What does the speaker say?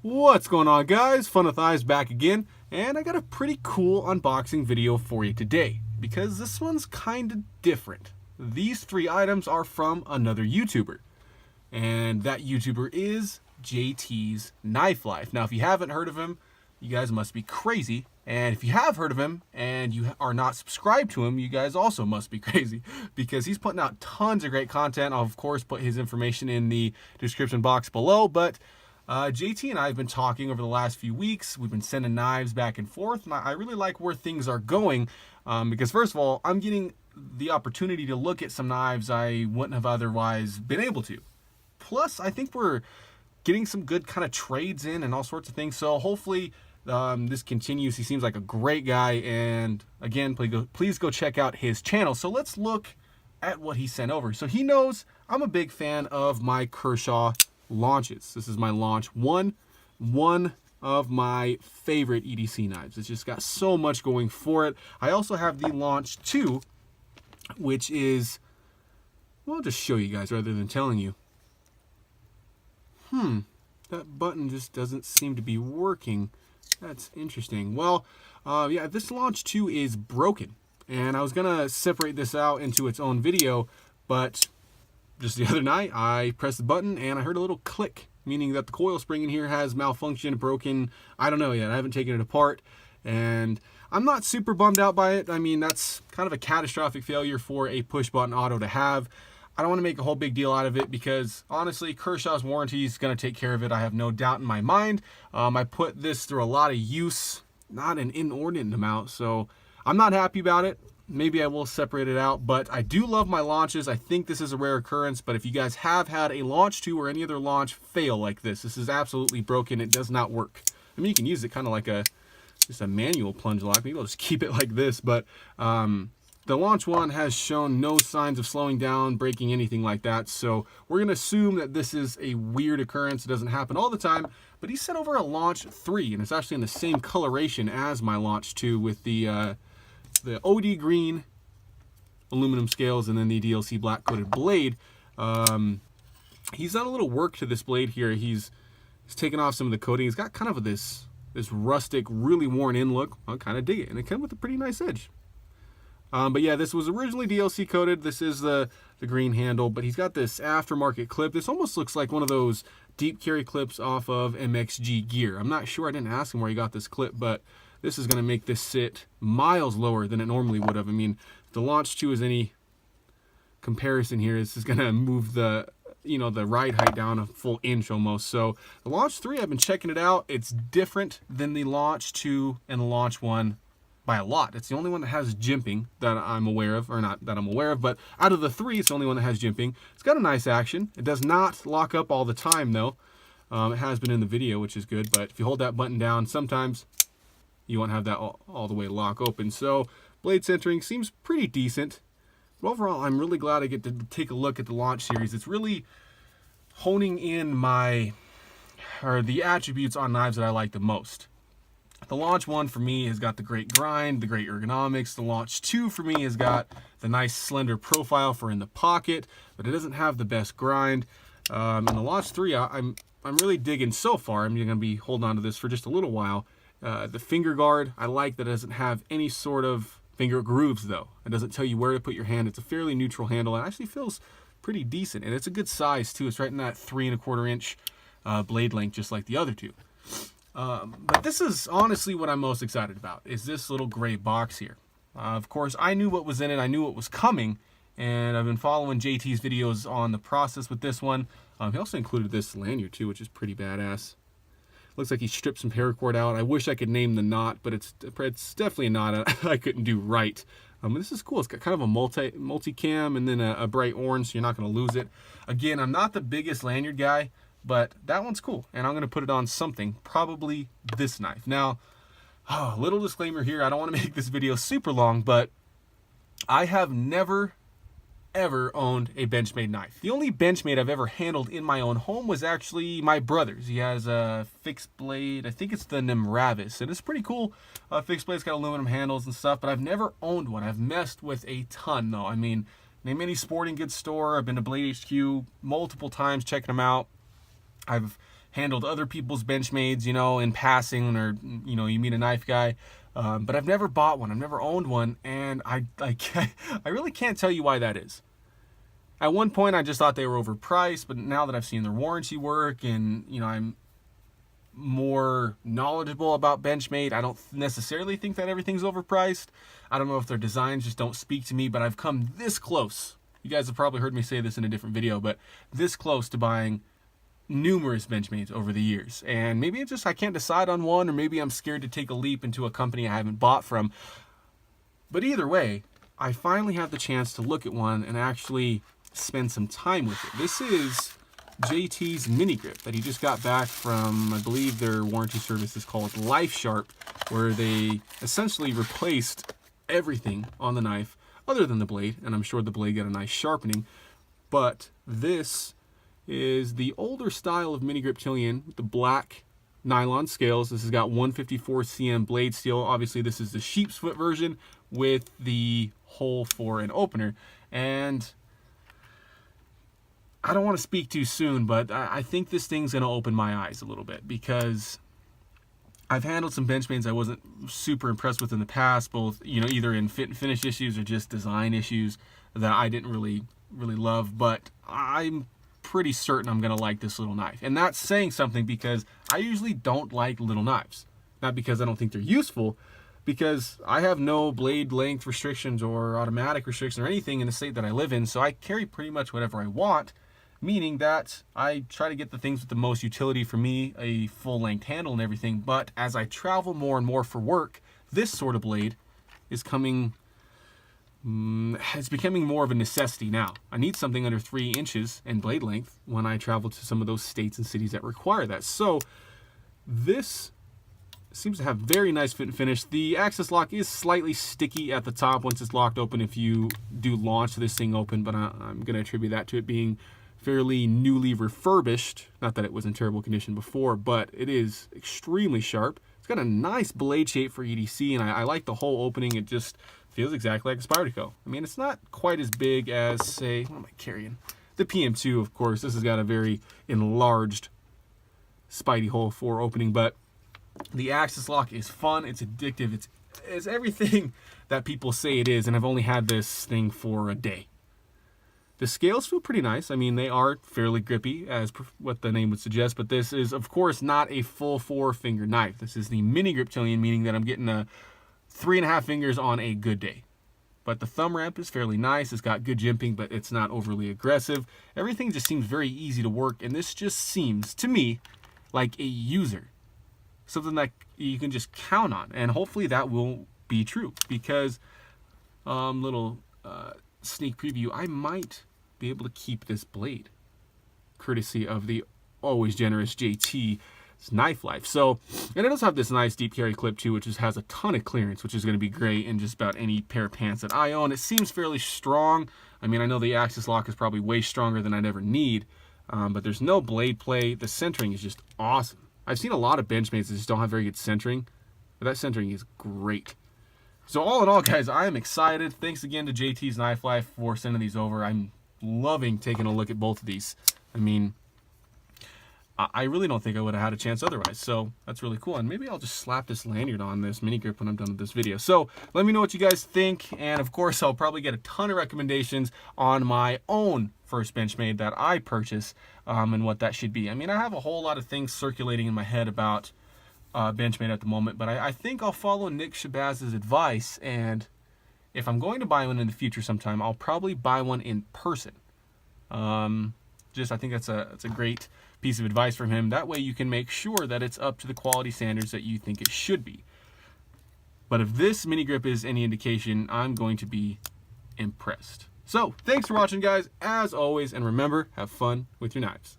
What's going on, guys? Fun with Eyes back again, and I got a pretty cool unboxing video for you today because this one's kind of different. These three items are from another YouTuber, and that YouTuber is JT's Knife Life. Now, if you haven't heard of him, you guys must be crazy, and if you have heard of him and you are not subscribed to him, you guys also must be crazy because he's putting out tons of great content. I'll, of course, put his information in the description box below, but JT and I have been talking over the last few weeks. We've been sending knives back and forth, and I really like where things are going because, first of all, I'm getting the opportunity to look at some knives I wouldn't have otherwise been able to. Plus, I think we're getting some good kind of trades in and all sorts of things, so hopefully this continues. He seems like a great guy, and again, please go check out his channel. So let's look at what he sent over. So he knows I'm a big fan of my Kershaw launches. This is my launch one of my favorite EDC knives. It's just got so much going for it. I also have the launch 2, which is, well, I'll just show you guys rather than telling you. That button just doesn't seem to be working. That's interesting. Well, yeah, this launch 2 is broken, and I was gonna separate this out into its own video, but just the other night, I pressed the button and I heard a little click, meaning that the coil spring in here has malfunctioned, broken. I don't know yet. I haven't taken it apart, and I'm not super bummed out by it. I mean, that's kind of a catastrophic failure for a push-button auto to have. I don't want to make a whole big deal out of it because, honestly, Kershaw's warranty is going to take care of it. I have no doubt in my mind. I put this through a lot of use, not an inordinate amount, so I'm not happy about it. Maybe I will separate it out, but I do love my launches. I think this is a rare occurrence, but if you guys have had a launch 2 or any other launch fail like this is absolutely broken. It does not work. I mean, you can use it kind of like just a manual plunge lock. Maybe I'll just keep it like this, but the launch 1 has shown no signs of slowing down, breaking, anything like that, so we're going to assume that this is a weird occurrence. It doesn't happen all the time, but he sent over a launch 3, and it's actually in the same coloration as my launch 2 with the OD green aluminum scales and then the DLC black coated blade. He's done a little work to this blade here. He's taken off some of the coating. He's got kind of this rustic, really worn in look. I kind of dig it, and it comes with a pretty nice edge. But yeah, this was originally DLC coated. This is the green handle, but he's got this aftermarket clip. This almost looks like one of those deep carry clips off of MXG gear. I'm not sure. I didn't ask him where he got this clip, but this is going to make this sit miles lower than it normally would have. I mean, if the launch 2 is any comparison here, this is going to move the ride height down a full inch almost. So the launch 3, I've been checking it out. It's different than the launch 2 and the launch 1 by a lot. It's the only one that has jimping that I'm aware of, or not that I'm aware of, but out of the 3, it's the only one that has jimping. It's got a nice action. It does not lock up all the time, though. It has been in the video, which is good, but if you hold that button down, sometimes you won't have that all the way lock open. So blade centering seems pretty decent. But overall, I'm really glad I get to take a look at the launch series. It's really honing in the attributes on knives that I like the most. The launch 1 for me has got the great grind, the great ergonomics. The launch 2 for me has got the nice slender profile for in the pocket, but it doesn't have the best grind. And the launch 3, I'm really digging so far. I'm going to be holding on to this for just a little while. The finger guard, I like that it doesn't have any sort of finger grooves, though. It doesn't tell you where to put your hand. It's a fairly neutral handle. It actually feels pretty decent, and it's a good size, too. It's right in that 3¼ inch blade length, just like the other 2. But this is honestly what I'm most excited about, is this little gray box here. Of course, I knew what was in it. I knew what was coming, and I've been following JT's videos on the process with this one. He also included this lanyard, too, which is pretty badass. Looks like he stripped some paracord out. I wish I could name the knot, but it's definitely a knot I couldn't do right. This is cool. It's got kind of a multi-cam and then a bright orange, so you're not going to lose it. Again, I'm not the biggest lanyard guy, but that one's cool, and I'm going to put it on something, probably this knife. Now, little disclaimer here. I don't want to make this video super long, but I have never ever owned a Benchmade knife. The only Benchmade I've ever handled in my own home was actually my brother's. He has a fixed blade. I think it's the Nemravis, and it's pretty cool. Fixed blade's got aluminum handles and stuff, but I've never owned one. I've messed with a ton, though. I mean, name any sporting goods store. I've been to Blade HQ multiple times checking them out. I've handled other people's Benchmades, you know, in passing, or, you know, you meet a knife guy. But I've never bought one. I've never owned one. And I really can't tell you why that is. At one point, I just thought they were overpriced. But now that I've seen their warranty work and, you know, I'm more knowledgeable about Benchmade, I don't necessarily think that everything's overpriced. I don't know if their designs just don't speak to me, but I've come this close. You guys have probably heard me say this in a different video, but this close to buying numerous Benchmades over the years. And maybe it's just I can't decide on one, or maybe I'm scared to take a leap into a company I haven't bought from. But either way, I finally have the chance to look at one and actually spend some time with it. This is JT's mini grip that he just got back from, I believe their warranty service is called LifeSharp, where they essentially replaced everything on the knife other than the blade, and I'm sure the blade got a nice sharpening. But this is the older style of mini grip Chilean with the black nylon scales. This has got 154 cm blade steel. Obviously this is the sheep's foot version with the hole for an opener. And I don't want to speak too soon, but I think this thing's going to open my eyes a little bit, because I've handled some Benchmades I wasn't super impressed with in the past, both, you know, either in fit and finish issues or just design issues that I didn't really love. But I'm pretty certain I'm going to like this little knife. And that's saying something, because I usually don't like little knives. Not because I don't think they're useful, because I have no blade length restrictions or automatic restrictions or anything in the state that I live in, so I carry pretty much whatever I want. Meaning that I try to get the things with the most utility for me, a full-length handle and everything. But as I travel more and more for work, this sort of blade is it's becoming more of a necessity now. I need something under 3 inches in blade length when I travel to some of those states and cities that require that. So this seems to have very nice fit and finish. The access lock is slightly sticky at the top once it's locked open if you do launch this thing open, but I'm going to attribute that to it being fairly newly refurbished. Not that it was in terrible condition before, but it is extremely sharp. It's got a nice blade shape for EDC, and I like the whole opening. It just feels exactly like a Spyderco. I mean, it's not quite as big as, say, what am I carrying? The PM2, of course. This has got a very enlarged Spidey hole for opening, but the access lock is fun. It's addictive. It's everything that people say it is, and I've only had this thing for a day. The scales feel pretty nice. I mean, they are fairly grippy, as what the name would suggest, but this is, of course, not a full 4-finger knife. This is the mini grip Chilean, meaning that I'm getting 3.5 fingers on a good day. But the thumb ramp is fairly nice. It's got good jimping, but it's not overly aggressive. Everything just seems very easy to work, and this just seems, to me, like a user. Something that you can just count on, and hopefully that will be true, because little sneak preview, I might be able to keep this blade courtesy of the always generous JT's Knife Life. So, and it does have this nice deep carry clip too, which has a ton of clearance, which is going to be great in just about any pair of pants that I own. It seems fairly strong. I mean, I know the access lock is probably way stronger than I'd ever need, but there's no blade play. The centering is just awesome. I've seen a lot of Benchmades that just don't have very good centering, but that centering is great. So all in all, guys, I am excited. Thanks again to JT's Knife Life for sending these over. I'm loving taking a look at both of these. I mean, I really don't think I would have had a chance otherwise, so that's really cool. And maybe I'll just slap this lanyard on this mini grip when I'm done with this video. So let me know what you guys think, and of course I'll probably get a ton of recommendations on my own first Benchmade that I purchase, and what that should be. I mean, I have a whole lot of things circulating in my head about Benchmade at the moment, but I think I'll follow Nick Shabazz's advice, and if I'm going to buy one in the future sometime, I'll probably buy one in person. I think that's a great piece of advice from him. That way you can make sure that it's up to the quality standards that you think it should be. But if this mini grip is any indication, I'm going to be impressed. So, thanks for watching, guys, as always, and remember, have fun with your knives.